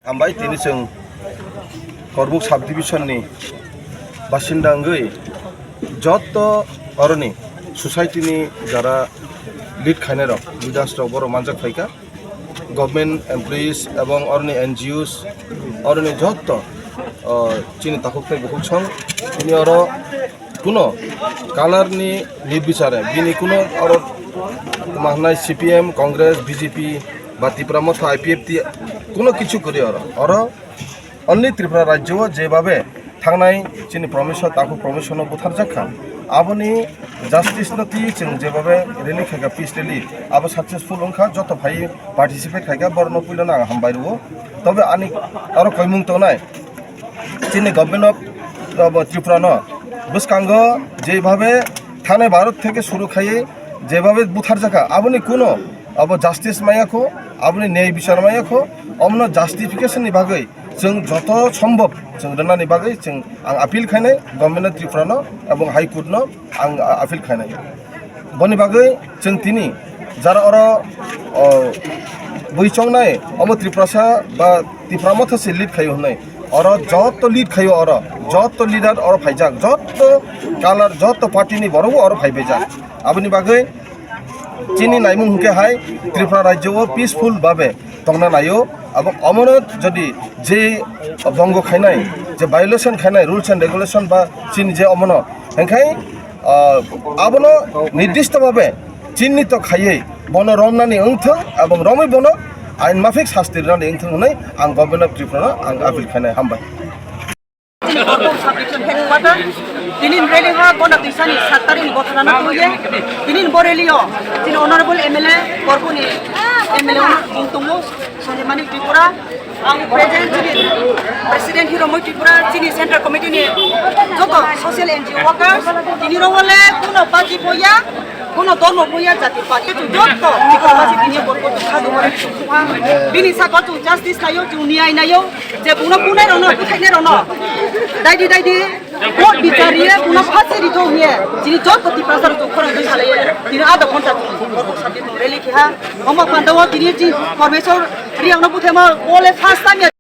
हामबाय दिनै जों करबुक साब डिभिजननि बासिन्दांगै जत अरनि ससाइटिनि जारा लिड खायनाय रक लिडार्सराव बर' मानजाक फायका गभर्नमेंट एमप्लयिज एवं अरनि एनजिओस अरनि जत चिनि ताकुकथाय बुकुसं तिनि अर कुनो कालारनि लिड बिचारे बिनि कुनो अर माहनाय सीपीएम कांग्रेस बीजेपी বা ত্রিপুরা মতো আইপিএফটি কোনো কিছু করি অর অনলি ত্রিপুরা রাজ্য যেভাবে থাংনাই চিনি প্রমিশন তাকে প্রমিশন বুথার জাখা আবনি জাস্টিস নতি जों যেভাবে রেলি খাইকা পিস রেলি আবো সাকসেসফুল ওংখা যত ভাই পার্টিসিপেট খাইকা বর্ণ পুইলনা হামবাইরু তবে আনি আরো কয়মুং তো নাই চিনি গভর্নমেন্ট অফ ত্রিপুরা ন বুসকাঙ্গ যেভাবে থানে ভারত থেকে শুরু খাইয়ে যেভাবে বুথার জাখা আবনি কোনো अब जास्टिस मायाखौ आबनि न्याय बिचार मायाखौ अमनो जास्टिफिकेशननि बागै जों जत सम्भव जों रोंनानै बागै जों आं आपिल खायनाय गभर्नमेन्ट त्रिपुरानो एवं हाइकोर्टनो आं आपिल खायनाय बनि बागै जों तिनि जारा अर बैचंनाय अम त्रिपुरासा बा त्रिपुरा मथासे लिड खायो होननाय अर जत लिड खायो अर जत लिडार अर फाइजाक जत कालार जत पार्टीनि बरबो अर फाइबेजाक आबनि बागै चिनी नाइमुं हुके हाय त्रिपुरा राज्य पिसफुल भावे तंगना नायो अब अमरत जदि जे बंग खायनाय जे वायोलेशन खायनाय रूल्स एंड रेगुलेशन बा चिन जे अमन हेंखाय आबनो निर्दिष्ट भावे चिन्हित खायै बन रमनानि ओंथों एवं रमै बन आइन माफिक शास्ति रनानि ओंथों होननाय आं गभर्नमेन्ट अफ त्रिपुरा आं आपिल खायनाय हामबाय Tinin rally ha gona tisani satarin botrana tuye tinin borelio tin honorable MLA korpuni MLA untumu Sanjemani Tripura ang president president Hiromo Tripura tini central committee ni joto social NGO workers tini role kuno party poya kuno dono poya jati party joto diplomasi tini korpo khadu mari bini sakatu justice nayo juniai nayo je buno punai rono puthai rono daidi Kok dicari punya pasir itu ni, jadi jauh peti pasar itu korang tu salah ya. Tidak ada kontak korang sabit tu religiah. Omak pandawa kini jadi profesor dia nak buat apa? Oleh fast time.